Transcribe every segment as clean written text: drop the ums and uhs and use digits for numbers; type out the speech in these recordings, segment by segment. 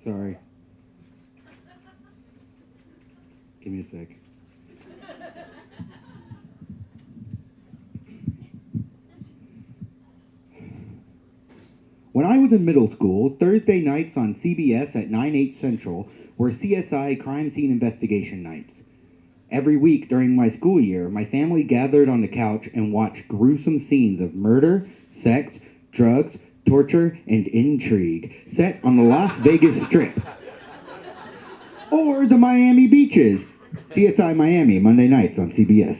Sorry. Give me a sec. When I was in middle school, Thursday nights on CBS at 9/8 Central were CSI crime scene investigation nights. Every week during my school year, my family gathered on the couch and watched gruesome scenes of murder, sex, drugs, torture, and intrigue set on the Las Vegas Strip. Or the Miami beaches. CSI Miami, Monday nights on CBS.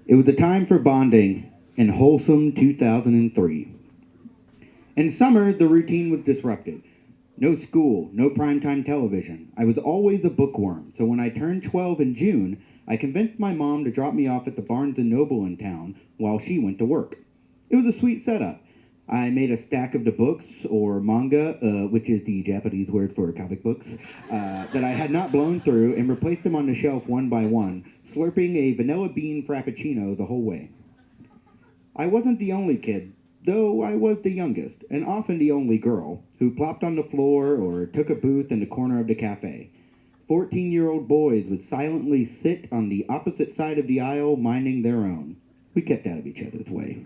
It was the time for bonding in wholesome 2003. In summer, the routine was disrupted. No school, no primetime television. I was always a bookworm, so when I turned 12 in June, I convinced my mom to drop me off at the Barnes & Noble in town while she went to work. It was a sweet setup. I made a stack of the books, or manga, which is the Japanese word for comic books, that I had not blown through, and replaced them on the shelf one by one, slurping a vanilla bean Frappuccino the whole way. I wasn't the only kid, though I was the youngest, and often the only girl, who plopped on the floor or took a booth in the corner of the cafe. 14-year-old boys would silently sit on the opposite side of the aisle, minding their own. We kept out of each other's way.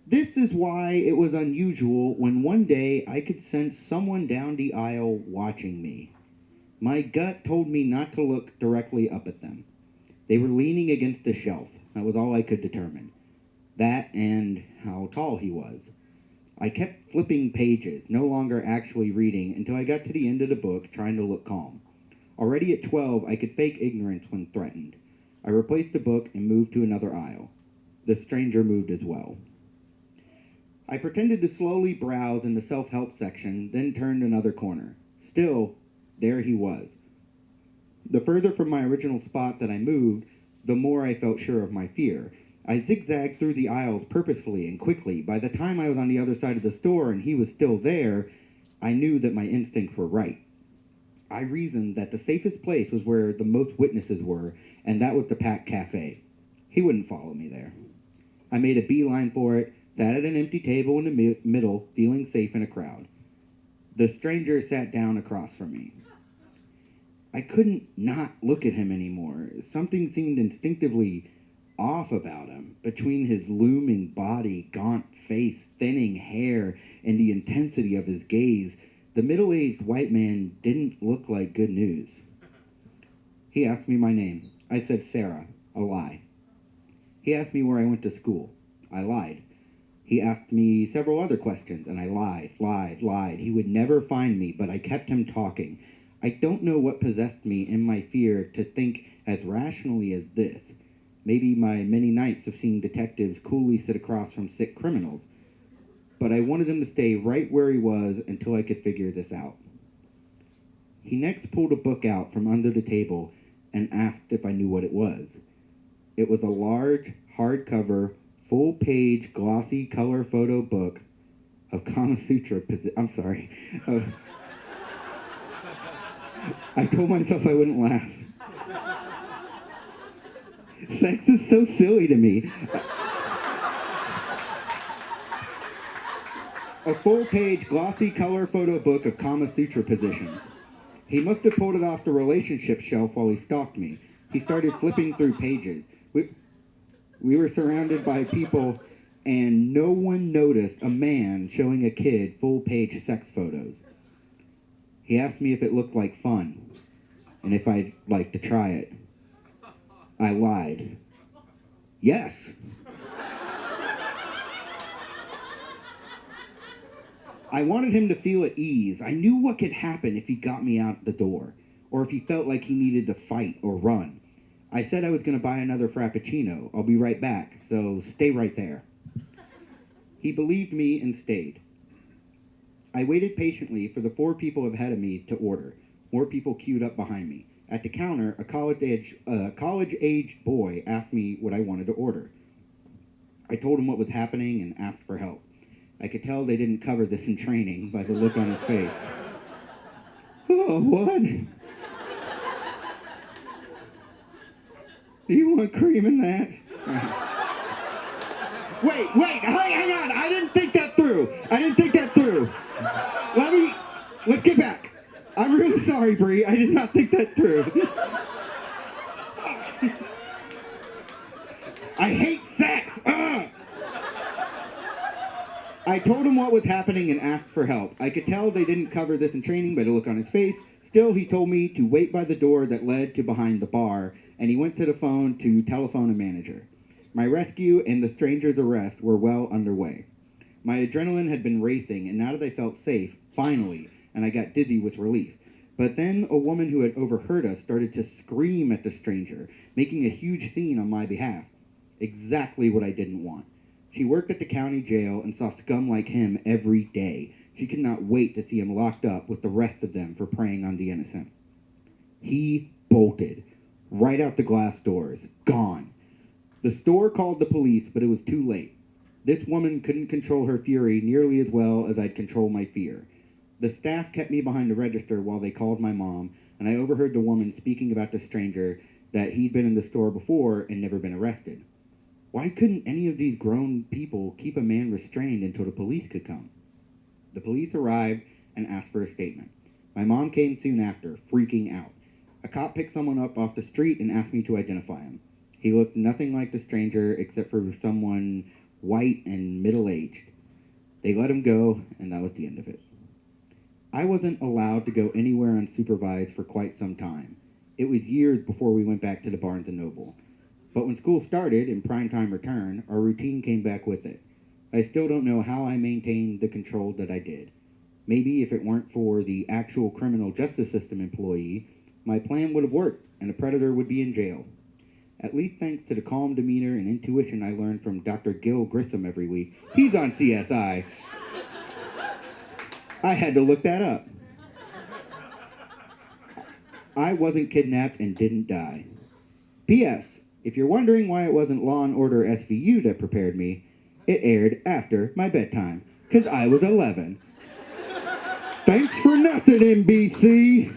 This is why it was unusual when one day I could sense someone down the aisle watching me. My gut told me not to look directly up at them. They were leaning against the shelf. That was all I could determine. That and how tall he was. I kept flipping pages, no longer actually reading, until I got to the end of the book, trying to look calm. Already at 12, I could fake ignorance when threatened. I replaced the book and moved to another aisle. The stranger moved as well. I pretended to slowly browse in the self-help section, then turned another corner. Still, there he was. The further from my original spot that I moved, the more I felt sure of my fear. I zigzagged through the aisles purposefully and quickly. By the time I was on the other side of the store and he was still there, I knew that my instincts were right. I reasoned that the safest place was where the most witnesses were, and that was the Pact Cafe. He wouldn't follow me there. I made a beeline for it, sat at an empty table in the middle, feeling safe in a crowd. The stranger sat down across from me. I couldn't not look at him anymore. Something seemed instinctively off about him, between his looming body, gaunt face, thinning hair, and the intensity of his gaze. The middle-aged white man didn't look like good news. He asked me my name. I said Sarah, a lie. He asked me where I went to school. I lied. He asked me several other questions, and I lied. He would never find me, but I kept him talking. I don't know what possessed me in my fear to think as rationally as this. Maybe my many nights of seeing detectives coolly sit across from sick criminals. But I wanted him to stay right where he was until I could figure this out. He next pulled a book out from under the table and asked if I knew what it was. It was a large, hardcover, full-page, glossy color photo book of Kama Sutra I told myself I wouldn't laugh. Sex is so silly to me. A full-page, glossy color photo book of Kama Sutra positions. He must have pulled it off the relationship shelf while he stalked me. He started flipping through pages. We were surrounded by people, and no one noticed a man showing a kid full-page sex photos. He asked me if it looked like fun, and if I'd like to try it. I lied. Yes. I wanted him to feel at ease. I knew what could happen if he got me out the door, or if he felt like he needed to fight or run. I said I was going to buy another Frappuccino. I'll be right back, so stay right there. He believed me and stayed. I waited patiently for the 4 people ahead of me to order. More people queued up behind me. At the counter, a college-aged boy asked me what I wanted to order. I told him what was happening and asked for help. I could tell they didn't cover this in training by the look on his face. Oh, what? Do you want cream in that? Wait, hang on. I didn't think that through. sorry, Bree. I did not think that through. I hate sex! Ugh! I told him what was happening and asked for help. I could tell they didn't cover this in training by the look on his face. Still, he told me to wait by the door that led to behind the bar, and he went to the phone to telephone a manager. My rescue and the stranger's arrest were well underway. My adrenaline had been racing, and now that I felt safe, finally, and I got dizzy with relief. But then a woman who had overheard us started to scream at the stranger, making a huge scene on my behalf. Exactly what I didn't want. She worked at the county jail and saw scum like him every day. She could not wait to see him locked up with the rest of them for preying on the innocent. He bolted right out the glass doors, gone. The store called the police, but it was too late. This woman couldn't control her fury nearly as well as I'd control my fear. The staff kept me behind the register while they called my mom, and I overheard the woman speaking about the stranger, that he'd been in the store before and never been arrested. Why couldn't any of these grown people keep a man restrained until the police could come? The police arrived and asked for a statement. My mom came soon after, freaking out. A cop picked someone up off the street and asked me to identify him. He looked nothing like the stranger except for someone white and middle-aged. They let him go, and that was the end of it. I wasn't allowed to go anywhere unsupervised for quite some time. It was years before we went back to the Barnes & Noble. But when school started and primetime returned, our routine came back with it. I still don't know how I maintained the control that I did. Maybe if it weren't for the actual criminal justice system employee, my plan would have worked and the predator would be in jail. At least thanks to the calm demeanor and intuition I learned from Dr. Gil Grissom every week. He's on CSI. I had to look that up. I wasn't kidnapped and didn't die. P.S. If you're wondering why it wasn't Law & Order SVU that prepared me, it aired after my bedtime, 'cause I was 11. Thanks for nothing, NBC.